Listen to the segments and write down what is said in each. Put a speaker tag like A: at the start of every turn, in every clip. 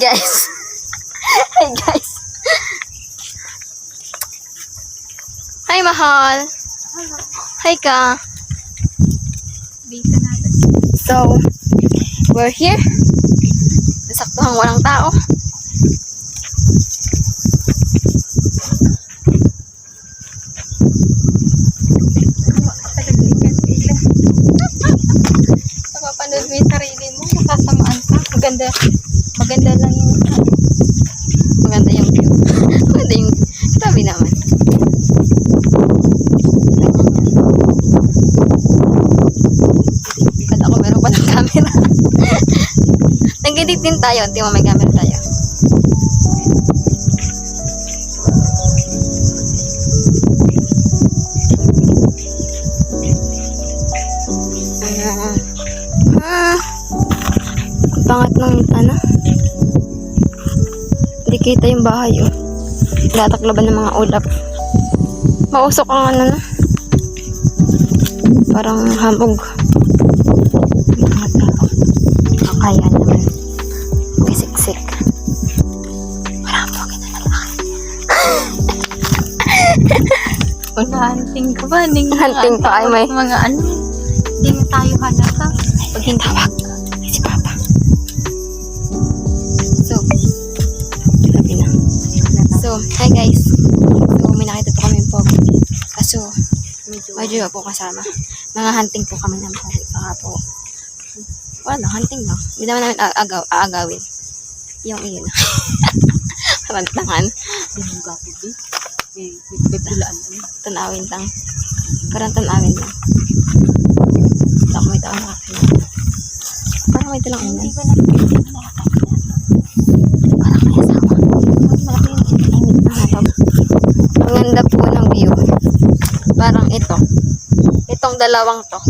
A: guys. Hi guys. Hi mahal. Hi ka.
B: Dito natin.
A: So, we're here. Nasaktuhang walang tao.
B: Napapanood mo yung sarili mo, nakasamaan ka. Maganda lang yung
A: Maganda yung view. Maganda yung sabi naman. Kala ko meron pa ng camera. Nag-edit din tayo. Hindi mo may camera tayo. Ang pangat ng ano. Hindi kita yung bahay, oh. Nataklaban ng mga ulap. Mausok ang ano na. Parang hamog. Mga tao. Kaya naman. Kisiksik. Parang hamog na malaki.
B: hunting ka ba?
A: Hunting pa ay may.
B: Mga ano, hindi na tayo halata.
A: Pag yung tawag. Ay, si Papa. So, sabi na. So, hi guys. So, may nakita po kami po. Kaso, medyo po kasama. Mga hunting po kami ng pogi. Baka po. Wala na, hunting na. Hindi naman namin aagawin. Yung iyon. Rantangan.
B: Binuga ko, di. Bibulaan mo.
A: Tanawin lang. Parang tanawin lang. Tako may taong nakakita. Parang may talang unan. Parang may asawa. Malaki yung init na harap. Ang ganda po ng view. Parang ito. Itong dalawang to.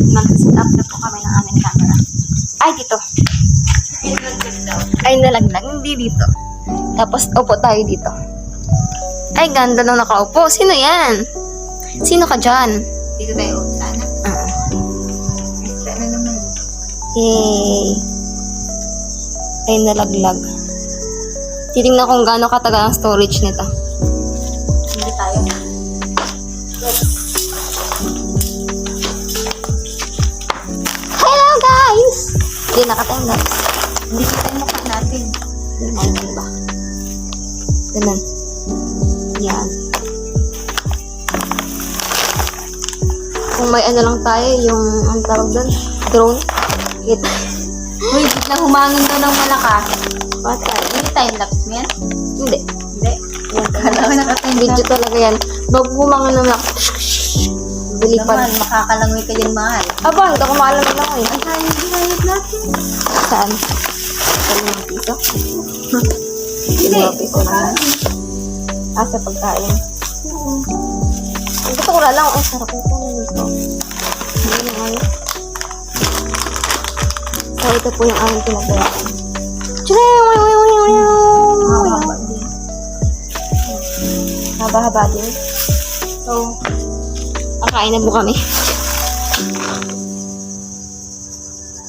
A: Mag-set up na po kami ng aming camera. Ay, dito. Ay, nalaglag. Hindi dito. Tapos, upo tayo dito. Ay, ganda nung nakaupo. Sino yan? Sino ka dyan?
B: Dito tayo, sana. Sana naman.
A: Yay. Ay, nalaglag. Titingnan kung gaano katagal ang storage nito.
B: Hindi tayo.
A: Hello, guys! Hindi nakatime na.
B: Hindi kita yung mukha natin.
A: Hindi ba? Ganun. Yan. Kung may ano lang tayo, yung, ang tawag doon, drone. Hit.
B: Uy, bigla humangin daw ng malakas.
A: Patay.
B: Hindi time-lapse mo yan?
A: Hindi.
B: Hindi.
A: Yan.
B: Kala ko naka-time-lapse.
A: Video talaga yan. Bago mga naman. Bilipad.
B: Naman, makakalangoy ka dyan, mahal.
A: Aba, hindi ako maalam na lang eh.
B: Ay, kaya hindi ginayot natin.
A: Saan? Sa 5 piso?
B: Hindi.
A: 5 piso na. Sa pagkain. Gusto ko lang. Ay, sarap ito. Hindi na ano. So, ito po yung aming pinagbayaan.
B: Mahaba din.
A: Haba-haba din. So, kakain na po kami.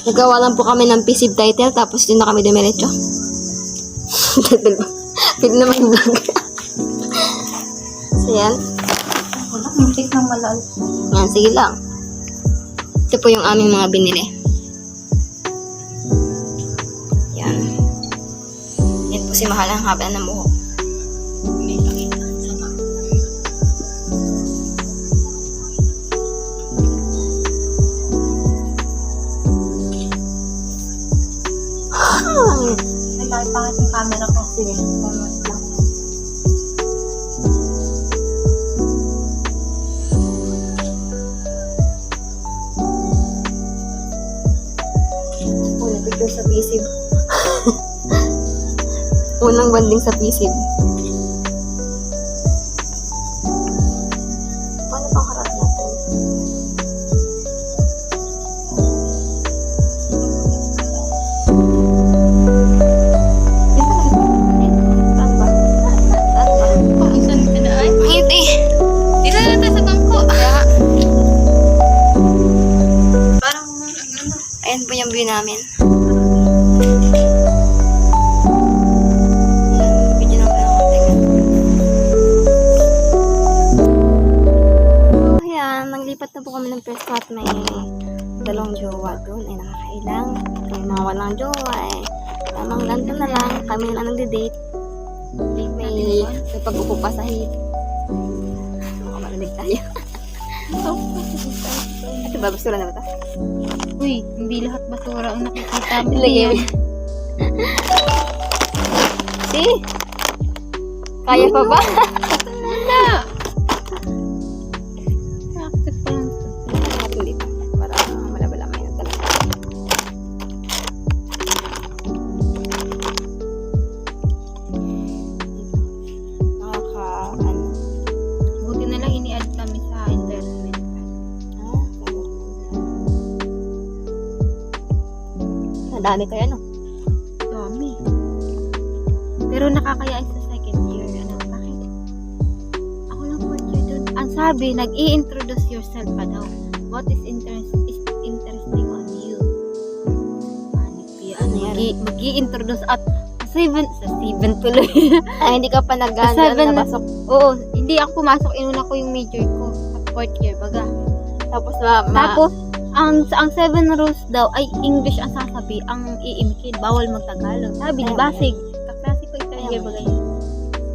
A: Nagawa lang po kami ng PC title, tapos din na kami dumiretso. Pwede naman yung vlog. So, yan.
B: Wala, muntik ng malal.
A: Yan, sige lang. Ito po yung aming mga binili. Yan. Kasi mahal ang haba ng buhok.
B: May pangit yung camera ko.
A: Sige. Una picture sa pisib. Unang banding sa pisib. Paano pang harap natin? Saan ba? Saan ba?
B: Oh, isan ka na ay.
A: Ang iti.
B: Dito na tayo sa bangko.
A: Kaya,
B: Parang ano.
A: ayan po yung view namin. Video na pala ako. So, ayan, naglipat na po kami ng pwesto at may dalawang jowa doon. Ay, nakakailang. May mga walang jowa eh. Tamang ganito na lang. Kami na lang nagde-date. May pag-upo pa sa hit. Makamarinig tayo. Ito ba? Basura na ba ito?
B: Uy, hindi lahat basura ang nakikita mo.
A: Ilagay mo. See? Kaya pa ba?
B: Wala. Accept pa lang.
A: Natin dito. Para malabalaman yun talaga. Ano?
B: Buti na lang ini-add kami sa environment.
A: Nadami kaya no?
B: Dami. Pero nakakaya sa second year. Ano, bakit? Ako lang fourth year dun. Ang sabi, nag-i-introduce yourself pa daw. What is interesting on you?
A: Ano yan?
B: Mag-i-introduce at sa 7 tuloy.
A: Ay, hindi ka pa
B: Sa
A: nag-ano,
B: 7
A: nabasok.
B: Oo, hindi ako pumasok. Inuna ko yung major ko sa fourth year, baga.
A: Tapos,
B: Tapos, ang 7 rules daw ay English ang sasabi, ang iimkin, bawal magtagalog. Sabi ni
A: Ayun.
B: Basig, kaklase ko yung year bagay.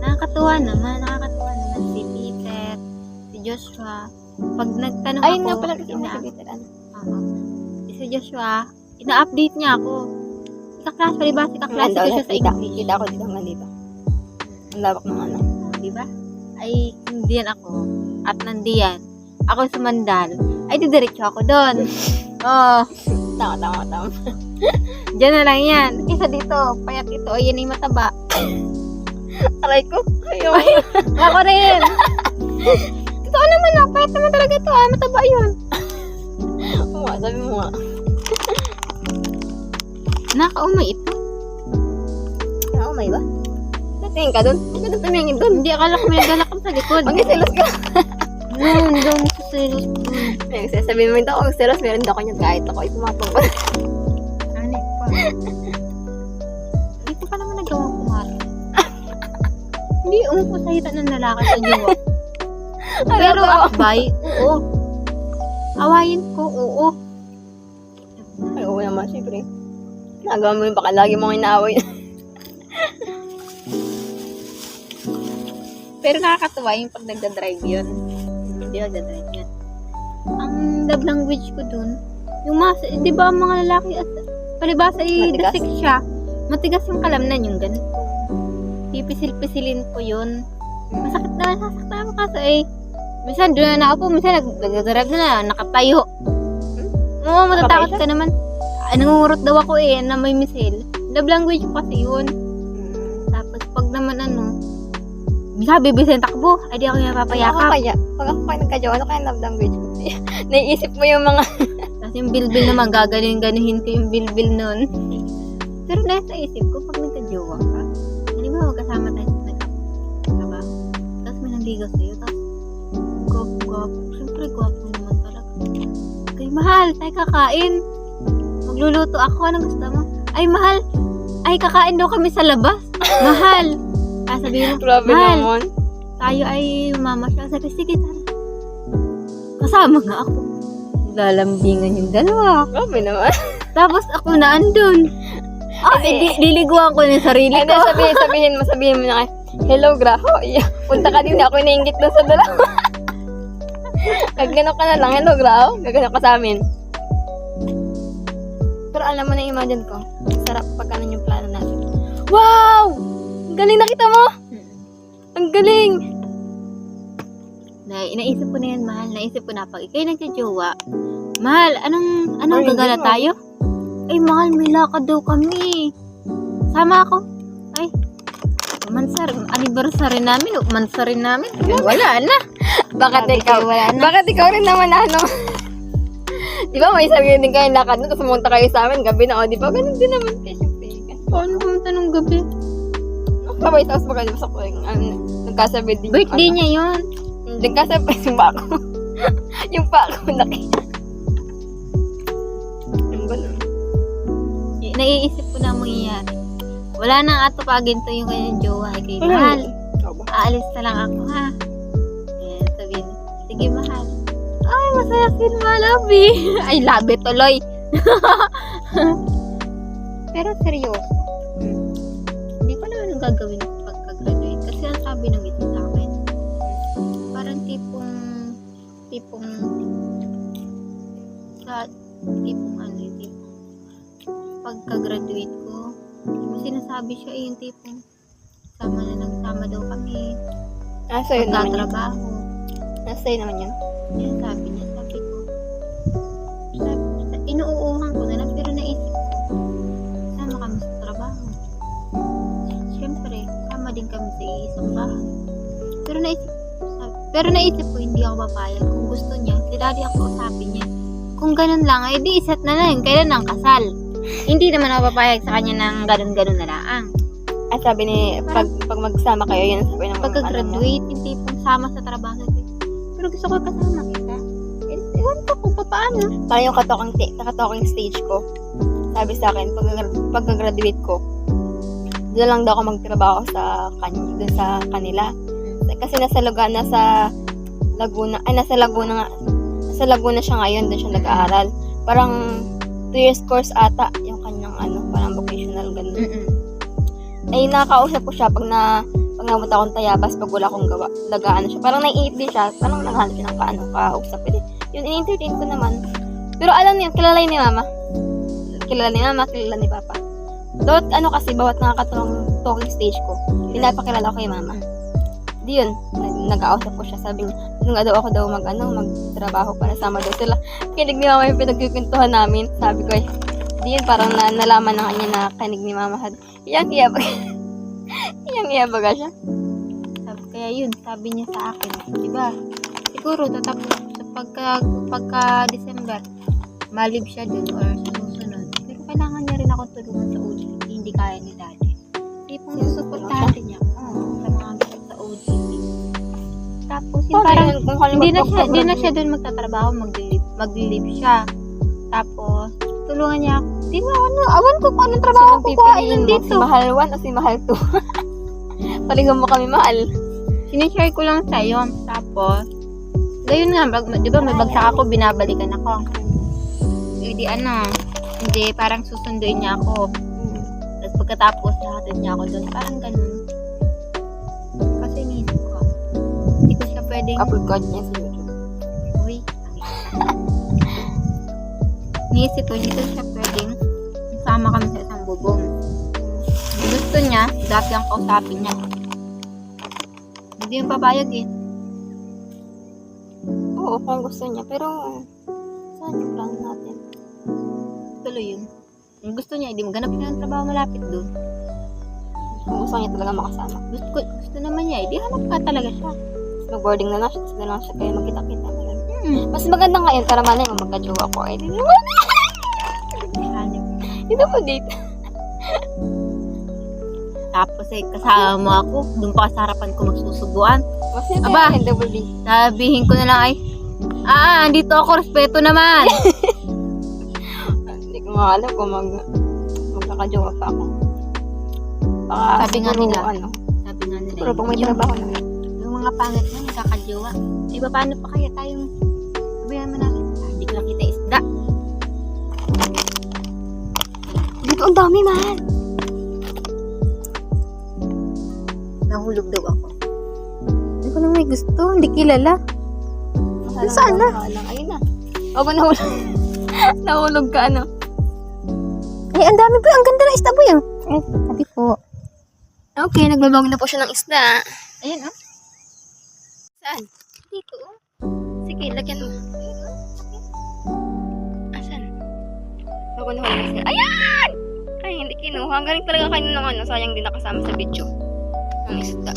B: Nakakatuwa naman si Peter, si Joshua. Pag nagtanong
A: ayun
B: ako,
A: nga pala kasi
B: ina-
A: ano.
B: si Joshua, ina-update niya ako. Kaklase pa, diba? Si kaklase ko siya sa English.
A: Kita ako dito hanggang dito. Ang lawak ng ano.
B: Diba? Ay, nandiyan ako. At nandiyan. Ako sa Mandal. Ay, didiretso ako doon. Oh,
A: Tama.
B: dyan na lang yan. Isa dito, payat ito. Ay, yan ay mataba.
A: Aray ko. Ayaw.
B: Ako rin. Totoo naman ah. Payat naman talaga ito ah. Mataba yun.
A: Sabi mo nga.
B: Nakaumay ito.
A: Oo, may ba? Natingin ka dun? Huwag ka na tumingin dun.
B: Hindi, akala ko may galakam sa likod.
A: Mag-selos ka.
B: Doon sa selos.
A: Sabihin mo ito, kung selos, meron daw kanya kahit ako ay pumapang pa.
B: Anit pa. Hindi ko pa naman nagawang kumari. Hindi, umupo sa hita ng lalaki sa jowa. Pero akbay, oo. Awayin ko, oo.
A: Ay, oo naman, syempre. Nagawa mo yun, baka lagi mong inaaway.
B: Pero nakakatuwa yung pag nagdadrive yun. Hindi nagdadrive yun. Ang love language ko dun, yung di ba ang mga lalaki, palibasa
A: Matigas?
B: dasik siya. Matigas yung kalamnan yung ganito. Pipisil-pisilin ko yun. Masakit naman, sasaktan ako kaso eh. Minsan doon na ako, minsan nagdadrive na, nakatayo. Oo, matatakot ka naman. Nangungurot daw ako eh, na may misil. Love language ko kasi yun. Tapos pag naman sabi, bisan takbo, ay di ako yung papayakap.
A: Pag ako kayo nagka-jowa, ano kaya love language ko? Naiisip mo yung mga...
B: Tapos yung bilbil naman, gaganin-ganihin ko yung bilbil nun. Pero nasa isip ko, pag nagka-jowa ka, hindi ba magkasama tayo sa nagkakabaho? Tapos may nanligaw sa'yo, tapos gwapo. Siyempre, gwapo naman talaga. Okay, mahal, tayo kakain. Magluluto ako, anong gusto mo? Ay, mahal, ay kakain daw kami sa labas. Mahal. Sabihin mo,
A: Grabe
B: mahal,
A: naman.
B: tayo ay mamasyal. Sabi, sige, tara. Kasama nga ako. Lalambingan yung dalawa.
A: Grabe naman.
B: Tapos ako na andun. Liliguan ko ng sarili
A: Hindi,
B: ko.
A: sabihin mo na kayo, hello, Graho. Yeah. Punta ka din, ako nainggit doon sa dalawa. Gagano ka na lang, hello, Graho. Gagano ka sa amin. Pero alam mo na, imagine ko, sarap pag ano yung plano natin. Wow! Ang galing, nakita mo? Ang galing!
B: Naisip ko na yan, mahal. Naisip ko na pag ikay nagka-jowa, mahal, anong
A: Ay,
B: gagala
A: hindi mo.
B: tayo? Ay, mahal, may lakad daw kami. Sama ako. Ay, anniversary namin, umansary namin. Wala na.
A: Bakit
B: Sabi
A: ikaw?
B: ko, wala na.
A: Bakit ikaw rin naman ano? Di ba may sabihin din kayo lakad na, tapos pumunta kayo sa amin, gabi na, o, di ba? Ganun din naman kayo syempre.
B: Paano pumunta nung gabi?
A: Sabay, tapos maganda sa ko yung nagkasabi din.
B: Birthday niya yun.
A: Nagkasabi yung pa ako. Yung pa ako nakita. Yung ganun.
B: Naiisip ko na mangyayari. Wala nang atupagin to yung kanyang jowa. Kay mahal, aalis na lang ako ha. Ayan, sabihin, sige mahal. Ay, masaya si Malabi. Ay, labi tuloy. Pero seryoso. Hindi ko naman ang gagawin ko pagka-graduate. Kasi ang sabi ng ito sa akin, parang tipong pagka-graduate ko, sinasabi siya yung tipong nagsama daw kami,
A: Sa'yo naman yun.
B: magtatrabaho.
A: Sa'yo naman yun.
B: Yan sabi niya, sabi ko, inuuuhan ko na lang, pero naisip ko, sama kami sa trabaho. Siyempre, sama din kami sa isang bahay. Pero naisip ko, hindi ako papayag. Kung gusto niya, si daddy ako usapin niya. Kung ganun lang, eh di isat na lang, kailan ang kasal. Hindi naman ako papayag sa kanya ng ganun-ganun na lang.
A: Sabi ni, pag magsama kayo, yun sabi ng
B: Pagka-graduate, yung tipong sama sa trabaho. Pero gusto ko kasama kita. Ewan ko kung paano.
A: Parang yung katoking stage ko. Sabi sa akin, pagka-graduate ko, doon lang daw ako magtrabaho sa kanila. Kasi nasa Laguna siya ngayon, doon siya nag-aaral. Parang 2 years course ata yung kanyang parang vocational ganun. Ay nakakausap ko siya pag namunta akong Tayabas pag wala akong gawa. Siya. Parang naiinip din siya. Parang naghahanap siya ng kausap. Yun, in-entertain ko naman. Pero alam niyo, kilala ni Mama. Kilala ni Papa. Kasi bawat talking stage ko, pinapakilala ko kay Mama. Di yun, nag-ausap ko siya. Sabi niya, doon nga daw ako magtrabaho para sama daw sila. Kinig ni Mama yung pinagkikwentuhan namin. Sabi ko di yun, parang nalaman na kanya na kinig ni Mama. Iyang-iya baga siya.
B: Kaya yun, sabi niya sa akin, diba, siguro tatapos sa pagka-December, malib siya dun or sa susunod. Pero kailangan niya rin ako tulungan sa OJT, hindi kaya ni daddy. Tipong susuportahan niya sa mga gastos sa OJT. Tapos yung parang, hindi na siya dun magtatrabaho, mag-leave siya. Tapos, tulungan niya ako. Di ba, awan ko kung anong trabaho ko kuhain dito.
A: Si Mahal 1 o si Mahal 2? Palingan mo kami, Mahal.
B: Sinishare ko lang sa'yo. Tapos, gayon nga, di ba may bagsak ako, binabalikan ako. Hindi parang susunduin niya ako. Tapos pagkatapos, lahatid niya ako doon. Parang ganun. Kasi iniisip ko, hindi ko siya pwedeng...
A: Apple card niya sa YouTube.
B: Uy. Iniisip ko, hindi ko siya pwedeng sama kami sa isang bubong. Gusto niya, dati ang kausapin niya. Hindi yung papayag eh.
A: Oo, kung gusto niya. Pero, saan yung plan natin?
B: Tuloy yun. Kung gusto niya, hindi maghanap siya ng trabaho malapit doon.
A: Kung gusto niya talaga makasama.
B: Gusto naman niya, hindi hanap ka talaga siya.
A: Mag-boarding na lang siya, tapos na lang siya kayo magkita-kita. Mas maganda ngayon, para man yung magka-jowa ko. Ay, di naman. Hindi mo date.
B: Tapos kasama mo ako, doon pa sa harapan ko magsusubuan. Aba, sabihin ko na lang andito ako, respeto naman.
A: Hindi ko alam kung magkaka-jowa pa ako.
B: Sabi nga nila,
A: pero pag may trabaho na.
B: Yung mga pangit na, nagkaka-jowa. Iba paano pa kaya tayong sabihan mo natin, hindi ko nakita isda. Hindi
A: Sarado, ang dami man.
B: Nahulog daw ako. Hindi ko lang may gusto. Hindi kilala. Saan na?
A: Ayun na. Ako nahulog. Nahulog ka, ano?
B: Ay, ang dami po. Ang ganda ng isda po yan. Eh, sabi po.
A: Okay, nagbabawag na po siya ng isda.
B: Ayan, oh.
A: Saan?
B: Dito, oh.
A: Sige, lagyan mo. Asan? Ako nahulog siya. Ayan! Ay, hindi kinuha. Ang galing talaga kayo ng ano. Sayang din nakasama sa video. Ng isda.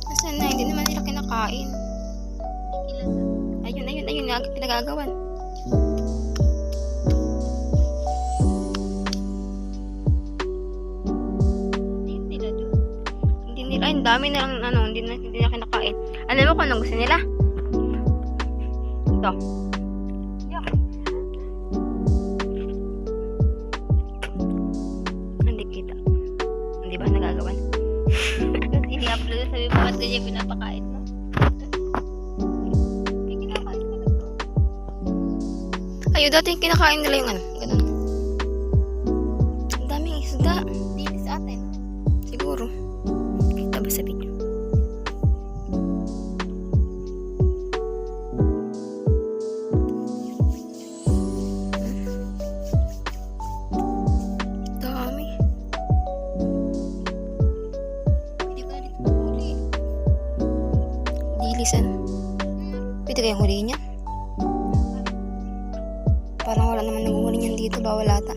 A: Asan na? Hindi naman nila kinakain. Ayun. Pinagagawan.
B: Hindi nila doon.
A: Hindi nila. Ang dami na lang, ano, hindi na kinakain. Alam mo kung anong gusto nila? Ito. Yuck. Hindi kita. Hindi ba nagagawan?
B: Tapos ini-upload, sabi mo, ba't ganyan pinapakain mo? Hindi kinakain ka na to.
A: Ayun, dati yung kinakain nila yung ano. Ganun. Ang daming isda.
B: Dito sa atin.
A: Siguro. Kita ba sa video? Dami.
B: Pwede ka dito huli.
A: Dilisan. Pwede kayang huliin yan? Parang wala naman nanguhuli niyan dito. Bawal ata.